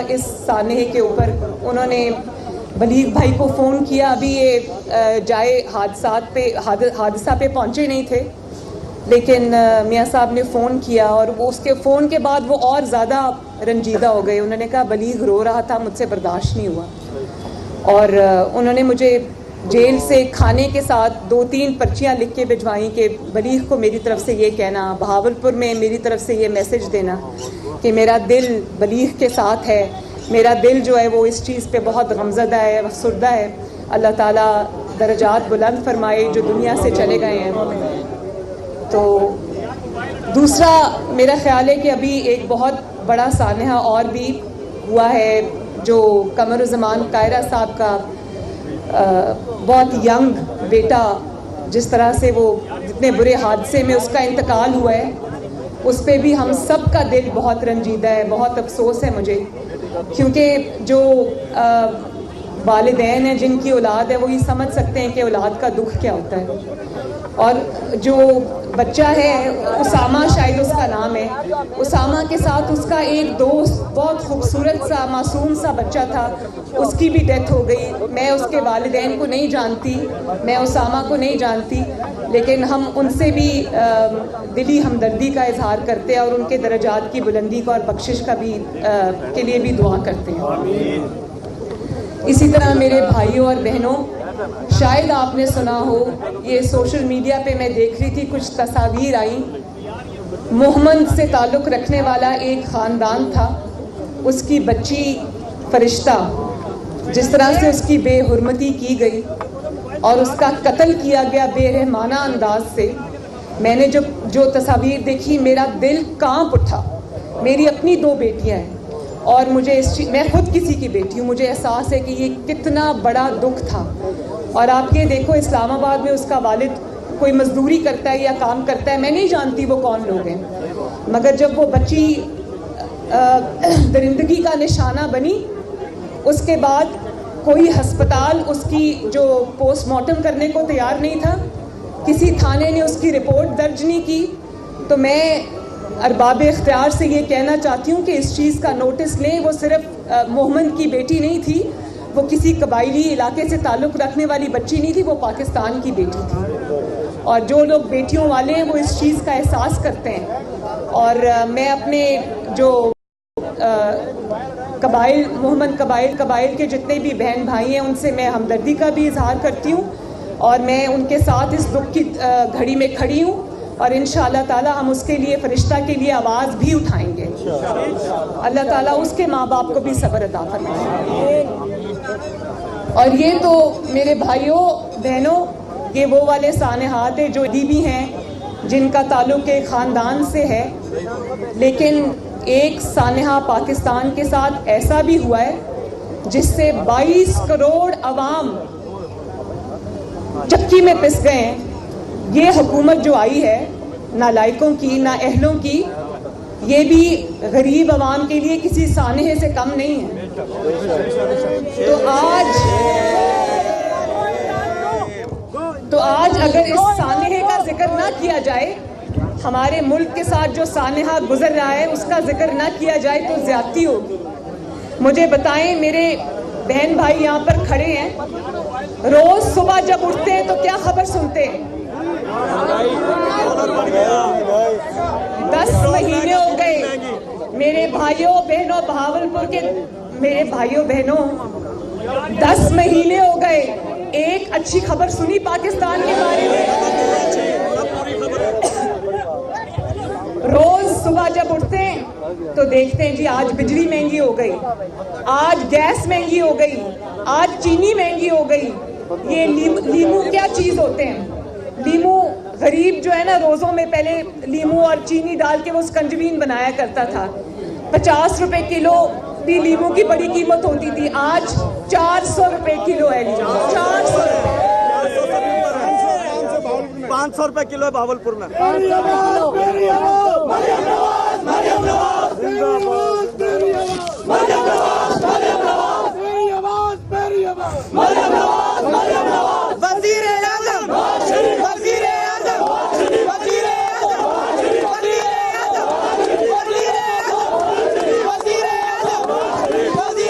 इस सानहे के ऊपर उन्होंने बलीग भाई को फ़ोन किया। अभी ये जाए हादसा पे पहुँचे नहीं थे, लेकिन मियाँ साहब ने फ़ोन किया और वो उसके फ़ोन के बाद वो और ज़्यादा रंजीदा हो गए। उन्होंने कहा बलीग रो रहा था, मुझसे बर्दाश्त नहीं हुआ। और उन्होंने मुझे जेल से खाने के साथ 2-3 पर्चियाँ लिख के भिजवाई कि बलीग को मेरी तरफ से ये कहना, बहावलपुर में मेरी तरफ से ये मैसेज देना कि मेरा दिल बलीग के साथ है। मेरा दिल जो है वो इस चीज़ पे बहुत गमज़दा है, अफसरदा है। अल्लाह ताला दरजात बुलंद फरमाए जो दुनिया से चले गए हैं। तो दूसरा मेरा ख्याल है कि अभी एक बहुत बड़ा सानहा और भी हुआ है, जो कमरुज़्ज़मान कायरा साहब का बहुत यंग बेटा, जिस तरह से वो जितने बुरे हादसे में उसका इंतकाल हुआ है, उस पर भी हम सब का दिल बहुत रंजीदा है। बहुत अफसोस है मुझे, क्योंकि जो वालिदैन हैं जिनकी औलाद है वो ये समझ सकते हैं कि औलाद का दुख क्या होता है। और जो बच्चा है उसामा, शायद उसका नाम है, उसामा के साथ उसका एक दोस्त, बहुत खूबसूरत सा मासूम सा बच्चा था, उसकी भी डेथ हो गई। मैं उसके वालिदैन को नहीं जानती, मैं उसामा को नहीं जानती, लेकिन हम उनसे भी दिली हमदर्दी का इजहार करते हैं और उनके दर्जात की बुलंदी का और बख्शिश का भी के लिए भी दुआ करते हैं। इसी तरह मेरे भाइयों और बहनों, शायद आपने सुना हो, ये सोशल मीडिया पे मैं देख रही थी, कुछ तस्वीर आई। मोहम्मद से ताल्लुक़ रखने वाला एक ख़ानदान था, उसकी बच्ची फरिश्ता, जिस तरह से उसकी बेहुरमती की गई और उसका कत्ल किया गया बेरहमाना अंदाज से। मैंने जो तस्वीर देखी, मेरा दिल कांप उठा। मेरी अपनी 2 बेटियां हैं और मुझे मैं खुद किसी की बेटी हूँ, मुझे एहसास है कि ये कितना बड़ा दुख था। और आप ये देखो, इस्लामाबाद में उसका वालिद कोई मजदूरी करता है या काम करता है, मैं नहीं जानती वो कौन लोग हैं, मगर जब वो बच्ची दरिंदगी का निशाना बनी, उसके बाद कोई हस्पताल उसकी जो पोस्टमार्टम करने को तैयार नहीं था, किसी थाने ने उसकी रिपोर्ट दर्ज नहीं की। तो मैं अरबाब इख्तियार से ये कहना चाहती हूँ कि इस चीज़ का नोटिस लें। वो सिर्फ मोहम्मद की बेटी नहीं थी, वो किसी कबायली इलाके से ताल्लुक़ रखने वाली बच्ची नहीं थी, वो पाकिस्तान की बेटी थी। और जो लोग बेटियों वाले हैं वो इस चीज़ का एहसास करते हैं। और मैं अपने जो मोहम्मद कबाइल के जितने भी बहन भाई हैं, उनसे मैं हमदर्दी का भी इजहार करती हूँ और मैं उनके साथ इस दुख की घड़ी में खड़ी हूँ। और इंशाअल्लाह ताला हम उसके लिए, फरिश्ता के लिए आवाज़ भी उठाएंगे। अल्लाह ताला उसके माँ बाप को भी सब्र अता फरमाए। और ये तो मेरे भाइयों बहनों, ये वो वाले सानहात हैं जो दीबी हैं, जिनका ताल्लुक़ एक ख़ानदान से है। लेकिन एक सानहा पाकिस्तान के साथ ऐसा भी हुआ है जिससे 22 करोड़ अवाम चक्की में पिस गए हैं। ये हुकूमत जो आई है, ना लायकों की ना अहलों की, ये भी गरीब अवाम के लिए किसी सानहे से कम नहीं है। तो आज अगर इस सानहे का जिक्र ना किया जाए, हमारे मुल्क के साथ जो सानहा गुजर रहा है उसका जिक्र ना किया जाए तो ज्यादती होगी। मुझे बताएं, मेरे बहन भाई यहाँ पर खड़े हैं, रोज सुबह जब उठते हैं तो क्या खबर सुनते हैं? 10 महीने हो गए मेरे भाइयों बहनों, बहावलपुर के मेरे भाइयों बहनों, 10 महीने हो गए, एक अच्छी खबर सुनी पाकिस्तान के बारे में? रोज सुबह जब उठते हैं तो देखते हैं जी आज बिजली महंगी हो गई, आज गैस महंगी हो गई, आज चीनी महंगी हो गई। ये लीमू क्या चीज होते हैं? लीमू, गरीब जो है ना, रोज़ों में पहले लीमू और चीनी डाल के वो स्कंजबीन बनाया करता था। 50 रुपए किलो भी लीमू की बड़ी कीमत होती थी, आज 400 रुपए किलो है लीमू। 400 रुपए, 500 रुपए किलो है भावलपुर में। मोदी